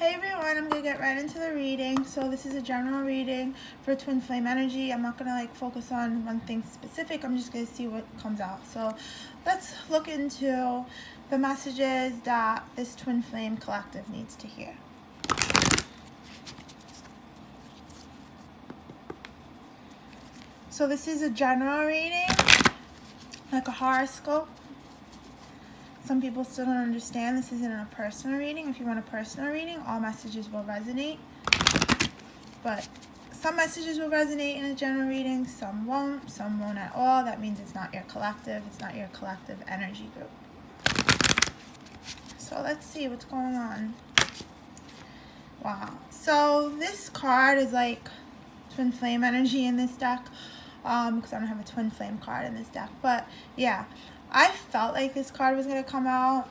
Hey everyone, I'm going to get right into the reading. So this is a general reading for twin flame energy. I'm not going to focus on one thing specific. I'm just going to see what comes out. So let's look into the messages that this twin flame collective needs to hear. So this is a general reading, like a horoscope. Some people still don't understand this isn't a personal reading. If you want a personal reading, all messages will resonate. But some messages will resonate in a general reading, some won't at all. That means it's not your collective, it's not your collective energy group. So let's see what's going on. Wow. So this card is like twin flame energy in this deck, because I don't have a twin flame card in this deck. But yeah, I felt like this card was going to come out.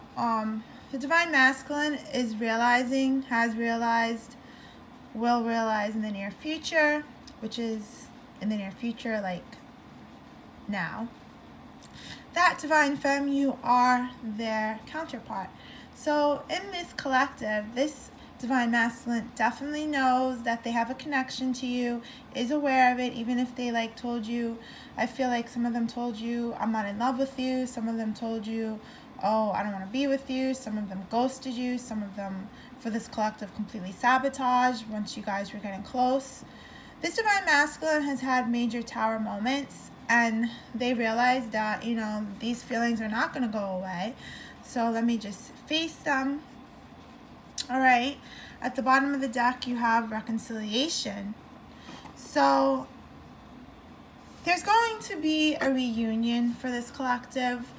The Divine Masculine is realizing, has realized, will realize in the near future, which is in the near future, like now, that Divine Femme, you are their counterpart. So in this collective, this Divine Masculine definitely knows that they have a connection to you, is aware of it, even if they told you, I feel like some of them told you, I'm not in love with you. Some of them told you, oh, I don't want to be with you. Some of them ghosted you. Some of them, for this collective, completely sabotaged once you guys were getting close. This Divine Masculine has had major tower moments, and they realized that, these feelings are not going to go away. So let me just face them. All right, at the bottom of the deck, you have reconciliation. So there's going to be a reunion for this collective.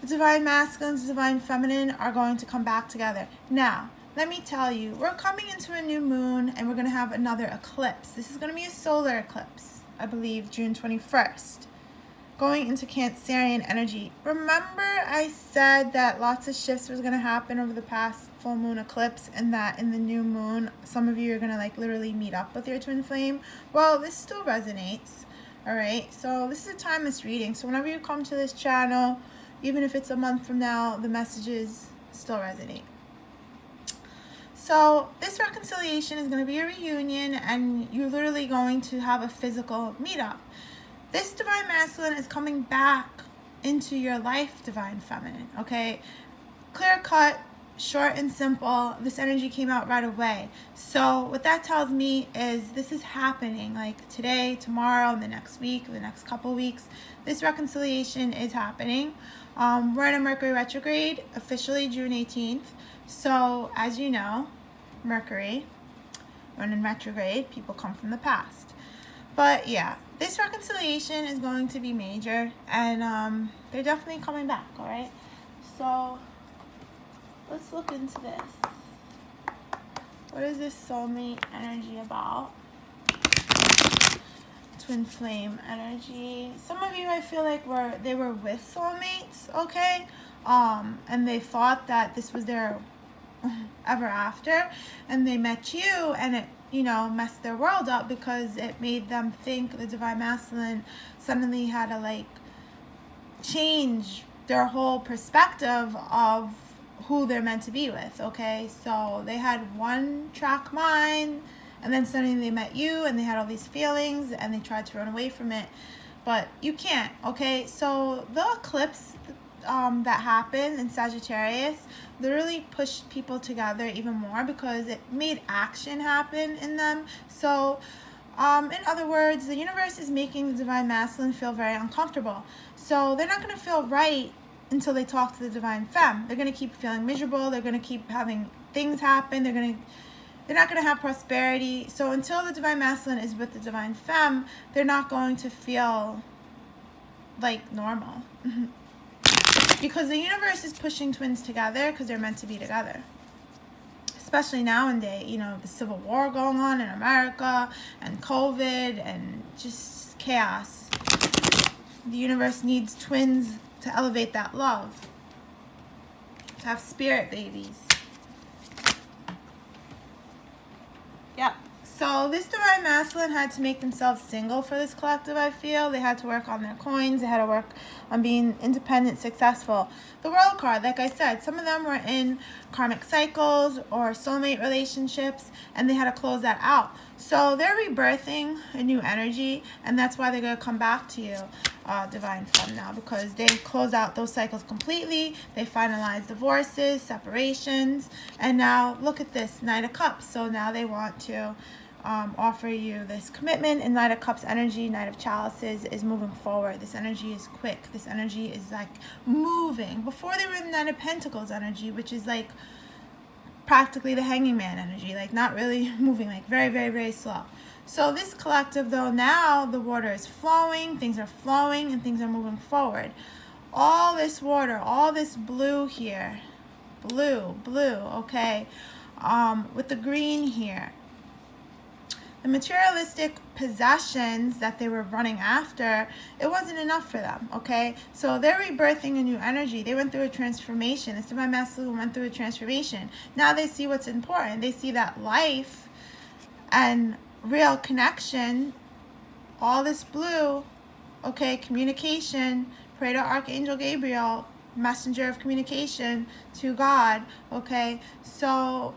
The Divine Masculine and the Divine Feminine are going to come back together. Now, let me tell you, we're coming into a new moon, and we're going to have another eclipse. This is going to be a solar eclipse, I believe, June 21st. Going into Cancerian energy. Remember I said that lots of shifts was going to happen over the past full moon eclipse, and that in the new moon, some of you are going to literally meet up with your twin flame? Well, this still resonates. All right, so this is a timeless reading. So whenever you come to this channel, even if it's a month from now, the messages still resonate. So this reconciliation is going to be a reunion, and you're literally going to have a physical meetup. This Divine Masculine is coming back into your life, Divine Feminine, okay? Clear cut, short and simple. This energy came out right away. So what that tells me is this is happening, today, tomorrow, the next week, the next couple weeks. This reconciliation is happening. We're in a Mercury retrograde, officially June 18th. So as you know, Mercury, when in retrograde, people come from the past. But yeah, this reconciliation is going to be major, and they're definitely coming back, all right? So let's look into this. What is this soulmate energy about? Twin flame energy. Some of you, I feel like they were with soulmates, okay? And they thought that this was their ever after, and they met you, and it messed their world up because it made them think the Divine Masculine suddenly had to change their whole perspective of who they're meant to be with, okay? So they had one track mind, and then suddenly they met you, and they had all these feelings, and they tried to run away from it, but you can't, okay? So the eclipse that happened in Sagittarius literally pushed people together even more because it made action happen in them. So in other words, the universe is making the Divine Masculine feel very uncomfortable. So they're not going to feel right until they talk to the Divine Femme. They're going to keep feeling miserable. They're going to keep having things happen. They're not going to have prosperity. So until the Divine Masculine is with the Divine Femme, they're not going to feel like normal. Because the universe is pushing twins together because they're meant to be together. Especially nowadays, the civil war going on in America, and COVID, and just chaos. The universe needs twins to elevate that love. To have spirit babies. Yep. So this divine masculine had to make themselves single for this collective, I feel. They had to work on their coins. They had to work on being independent, successful. The World card, like I said, some of them were in karmic cycles or soulmate relationships, and they had to close that out. So they're rebirthing a new energy, and that's why they're going to come back to you, divine femme, now, because they close out those cycles completely. They finalize divorces, separations, and now look at this, Knight of Cups. So now they want to offer you this commitment, and Knight of Cups energy, Knight of Chalices, is moving forward. This energy is quick. This energy is like moving. Before they were in the Knight of Pentacles energy, which is like practically the Hanging Man energy, like not really moving, like very, very, very slow. So this collective, though, now the water is flowing, things are flowing, and things are moving forward. All this water, all this blue here, blue, okay, with the green here. The materialistic possessions that they were running after, it wasn't enough for them, okay? So they're rebirthing a new energy. They went through a transformation. This divine masculine went through a transformation. Now they see what's important. They see that life and real connection, all this blue, okay, communication, pray to Archangel Gabriel, messenger of communication to God, okay? So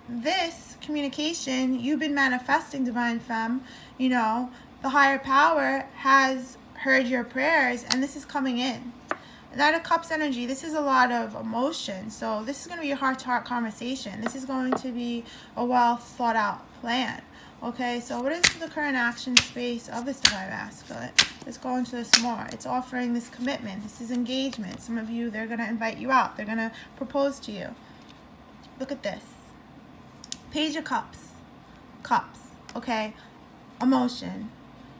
this communication you've been manifesting, divine femme, you know, the higher power has heard your prayers, and this is coming in. Knight of Cups energy, this is a lot of emotion. So this is going to be a heart-to-heart conversation. This is going to be a well thought out plan. Okay, so what is the current action space of this divine masculine? Let's go into this more. It's offering this commitment. This is engagement. Some of you, they're going to invite you out. They're going to propose to you. Look at this. Page of Cups. Cups. Okay. Emotion.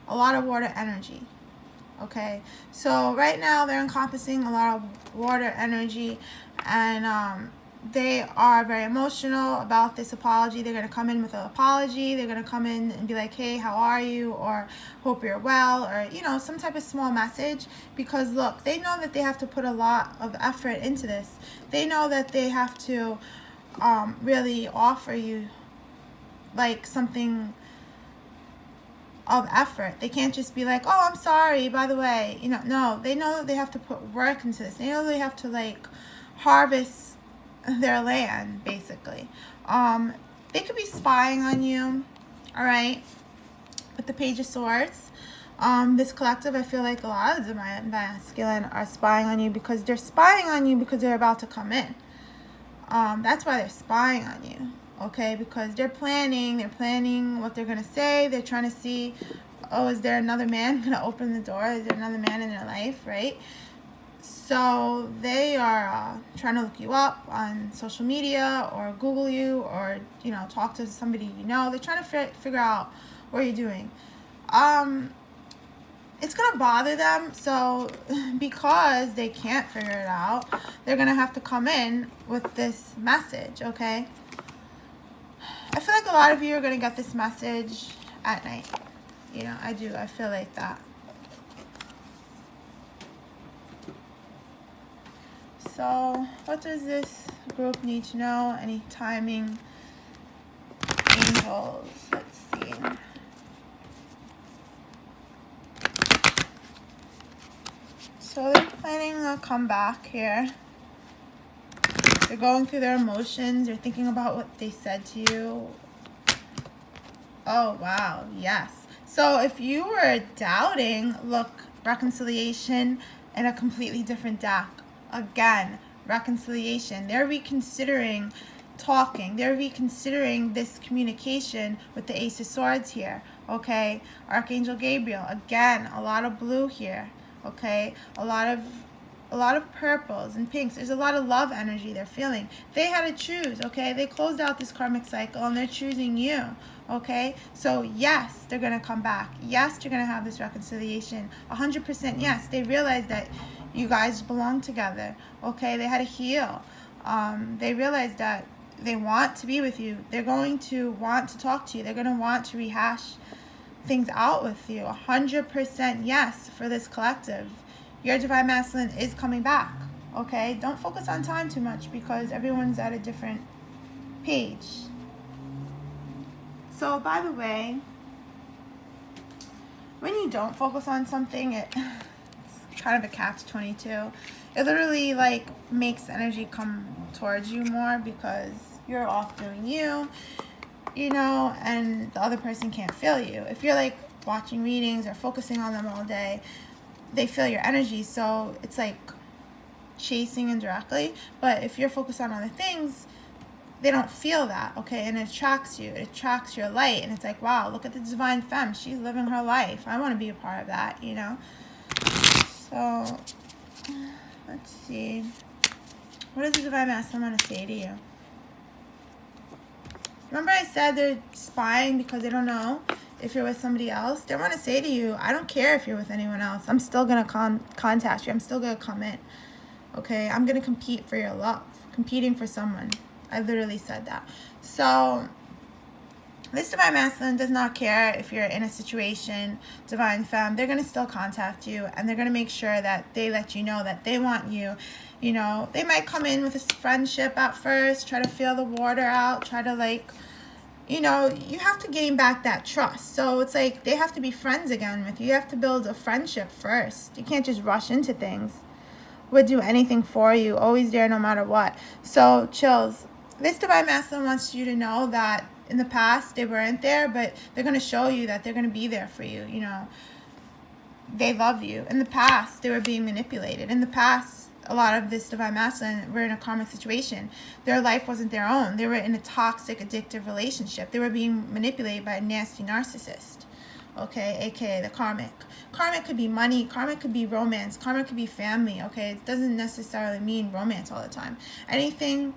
A lot of water energy. Okay. So right now they're encompassing a lot of water energy, and they are very emotional about this apology. They're going to come in with an apology. They're going to come in and be like, hey, how are you? Or hope you're well, or, you know, some type of small message. Because, look, they know that they have to put a lot of effort into this. They know that they have to really offer you, like, something of effort. They can't just be like, oh, I'm sorry, by the way. You know, no. They know that they have to put work into this. They know they have to, like, harvest their land, basically. They could be spying on you, all right, with the Page of Swords. This collective, I feel like a lot of the masculine are spying on you, because they're spying on you because they're about to come in. That's why they're spying on you, okay, because they're planning what they're going to say. They're trying to see, oh, is there another man going to open the door? Is there another man in their life, right? So they are trying to look you up on social media, or Google you, or, you know, talk to somebody you know. They're trying to figure out what you're doing. It's going to bother them. So because they can't figure it out, they're going to have to come in with this message, okay? I feel like a lot of you are going to get this message at night. You know, I do. I feel like that. So, what does this group need to know? Any timing? Angels. Let's see. So, they're planning a comeback here. They're going through their emotions. They're thinking about what they said to you. Oh, wow. Yes. So, if you were doubting, look, reconciliation in a completely different deck. Again, reconciliation. They're reconsidering talking. They're reconsidering this communication with the Ace of Swords here. Okay, Archangel Gabriel. Again, a lot of blue here. Okay, a lot of purples and pinks. There's a lot of love energy they're feeling. They had to choose. Okay, they closed out this karmic cycle, and they're choosing you. Okay, so yes, they're gonna come back. Yes, you're gonna have this reconciliation. 100% yes. They realized that you guys belong together. Okay, they had to heal. They realized that they want to be with you. They're going to want to talk to you. They're going to want to rehash things out with you. 100% yes for this collective. Your divine masculine is coming back. Okay, don't focus on time too much, because everyone's at a different page. So, by the way, when you don't focus on something, it's kind of a catch-22. It literally, like, makes energy come towards you more because you're off doing you, you know, and the other person can't feel you. If you're, like, watching readings or focusing on them all day, they feel your energy, so it's, like, chasing indirectly. But if you're focused on other things, they don't feel that, okay? And it attracts you. It attracts your light. And it's like, wow, look at the divine femme. She's living her life. I want to be a part of that, you know? So, let's see. What does the divine masculine want to say to you? Remember I said they're spying because they don't know if you're with somebody else? They want to say to you, I don't care if you're with anyone else. I'm still going to contact you. I'm still going to come in, okay? I'm going to compete for your love. Competing for someone. I literally said that. So, this divine masculine does not care if you're in a situation, divine femme. They're going to still contact you, and they're going to make sure that they let you know that they want you. You know, they might come in with a friendship at first, try to feel the water out, try to, like, you know, you have to gain back that trust. So it's like they have to be friends again with you. You have to build a friendship first. You can't just rush into things. Would do anything for you, always there no matter what. So, chills. This divine masculine wants you to know that in the past they weren't there, but they're going to show you that they're going to be there for you, you know. They love you. In the past, they were being manipulated. In the past, a lot of this divine masculine were in a karmic situation. Their life wasn't their own. They were in a toxic, addictive relationship. They were being manipulated by a nasty narcissist, okay, aka the karmic. Karmic could be money, karmic could be romance, karmic could be family, okay? It doesn't necessarily mean romance all the time. Anything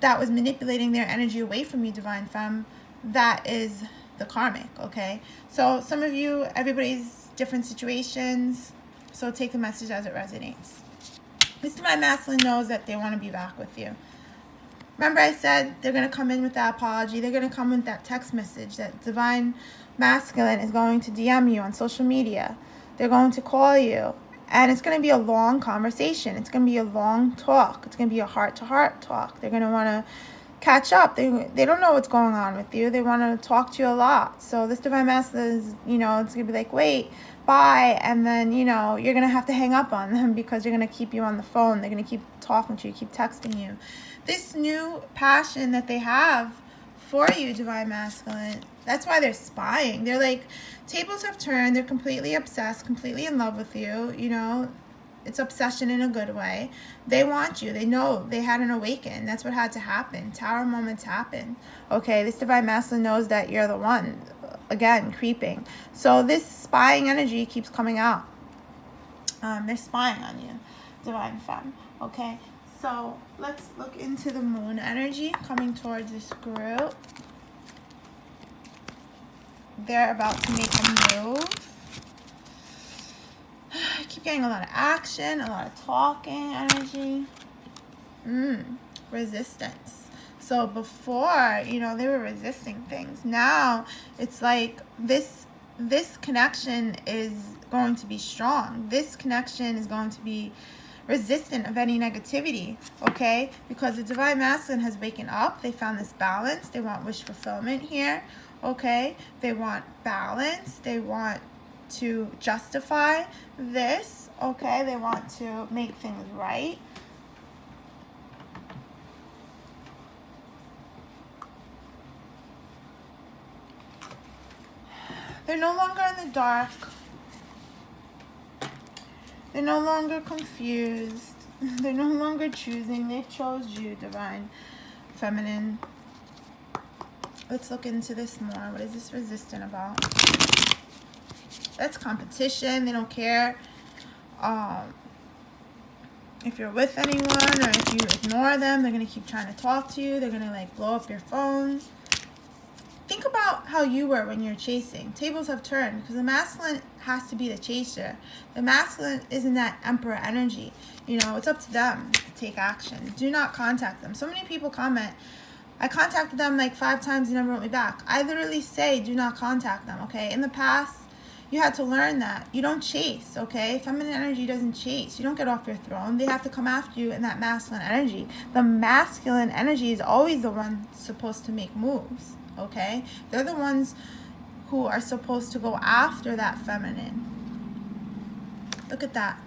that was manipulating their energy away from you, divine femme, that is the karmic, okay? So some of you, everybody's different situations, so take the message as it resonates. This divine masculine knows that they want to be back with you. Remember I said they're going to come in with that apology. They're going to come with that text message. That divine masculine is going to DM you on social media. They're going to call you. And it's going to be a long conversation. It's going to be a long talk. It's going to be a heart-to-heart talk. They're going to want to catch up. They don't know what's going on with you. They want to talk to you a lot. So this divine masculine is, you know, it's going to be like, wait, bye. And then, you know, you're going to have to hang up on them because they're going to keep you on the phone. They're going to keep talking to you, keep texting you. This new passion that they have for you, divine masculine, that's why they're spying. They're like, tables have turned. They're completely obsessed, completely in love with you. You know, it's obsession in a good way. They want you. They know they had an awaken. That's what had to happen. Tower moments happen. Okay, this divine masculine knows that you're the one. Again, creeping. So this spying energy keeps coming out. They're spying on you, divine femme. Okay, so let's look into the moon energy coming towards this group. They're about to make a move. I keep getting a lot of action, a lot of talking energy. Resistance. So before, you know, they were resisting things. Now it's like this connection is going to be strong. This connection is going to be resistant of any negativity, okay? Because the divine masculine has waken up. They found this balance. They want wish fulfillment here, okay? They want balance. They want to justify this, okay? They want to make things right. They're no longer in the dark. They're no longer confused. They're no longer choosing. They chose you, divine feminine. Let's look into this more. What is this resistant about? That's competition. They don't care if you're with anyone or if you ignore them. They're going to keep trying to talk to you. They're going to like blow up your phone. Think about how you were when you're chasing. Tables have turned because the masculine has to be the chaser. The masculine isn't that emperor energy. You know, it's up to them to take action. Do not contact them. So many people comment, I contacted them like 5 times, they never wrote me back. I literally say do not contact them, okay? In the past, You had to learn that. You don't chase, okay? Feminine energy doesn't chase. You don't get off your throne. They have to come after you in that masculine energy. The masculine energy is always the one supposed to make moves, okay? They're the ones who are supposed to go after that feminine. Look at that.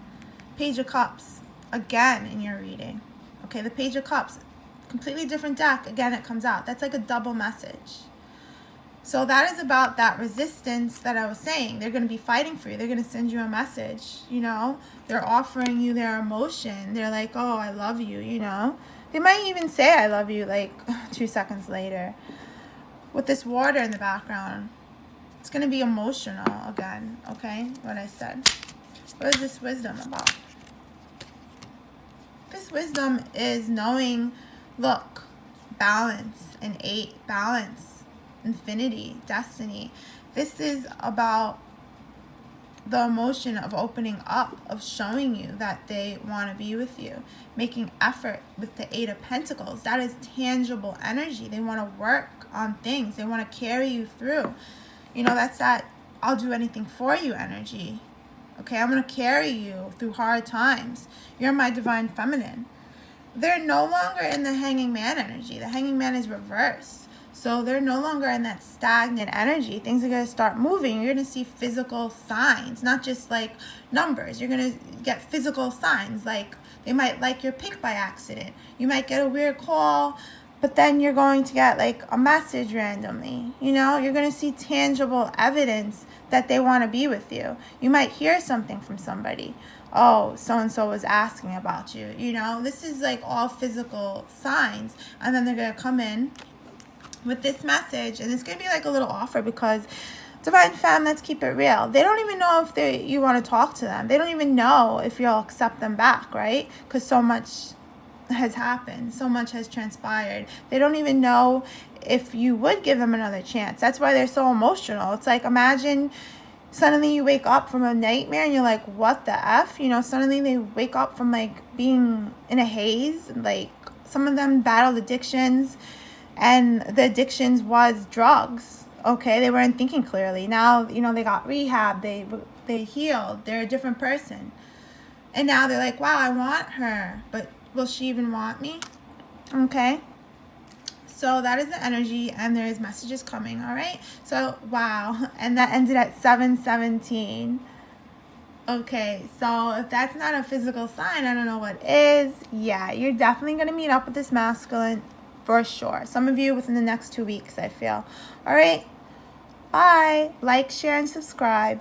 Page of Cups, again in your reading. Okay, the Page of Cups, completely different deck. Again, it comes out. That's like a double message. So that is about that resistance that I was saying. They're going to be fighting for you. They're going to send you a message, you know. They're offering you their emotion. They're like, oh, I love you, you know. They might even say I love you like 2 seconds later. With this water in the background, it's going to be emotional again, okay, what I said. What is this wisdom about? This wisdom is knowing, look, balance and 8, balance. Infinity, destiny. This is about the emotion of opening up, of showing you that they want to be with you, making effort with the 8 of Pentacles. That is tangible energy. They want to work on things. They want to carry you through. You know, that's that I'll do anything for you energy. Okay, I'm going to carry you through hard times. You're my divine feminine. They're no longer in the Hanging Man energy. The Hanging Man is reversed. So they're no longer in that stagnant energy. Things are going to start moving. You're going to see physical signs, not just like numbers. You're going to get physical signs, like they might like your pic by accident. You might get a weird call, but then you're going to get like a message randomly. You know, you're going to see tangible evidence that they want to be with you. You might hear something from somebody. Oh, so-and-so was asking about you. You know, this is like all physical signs. And then they're going to come in with this message, and it's going to be like a little offer, because divine femme, let's keep it real, they don't even know if you want to talk to them. They don't even know if you'll accept them back, right? Because so much has happened, so much has transpired. They don't even know if you would give them another chance. That's why they're so emotional. It's like, imagine suddenly you wake up from a nightmare and you're like, what the F? You know, suddenly they wake up from like being in a haze. Like, some of them battled addictions, and the addictions was drugs. Okay, they weren't thinking clearly. Now, you know, they got rehab, they healed, they're a different person. And now they're like, wow, I want her, but will she even want me? Okay. So that is the energy, and there is messages coming, all right? So, wow, and that ended at 7:17. Okay, so if that's not a physical sign, I don't know what is. Yeah, you're definitely going to meet up with this masculine for sure. Some of you within the next 2 weeks, I feel. All right, bye. Like, share, and subscribe.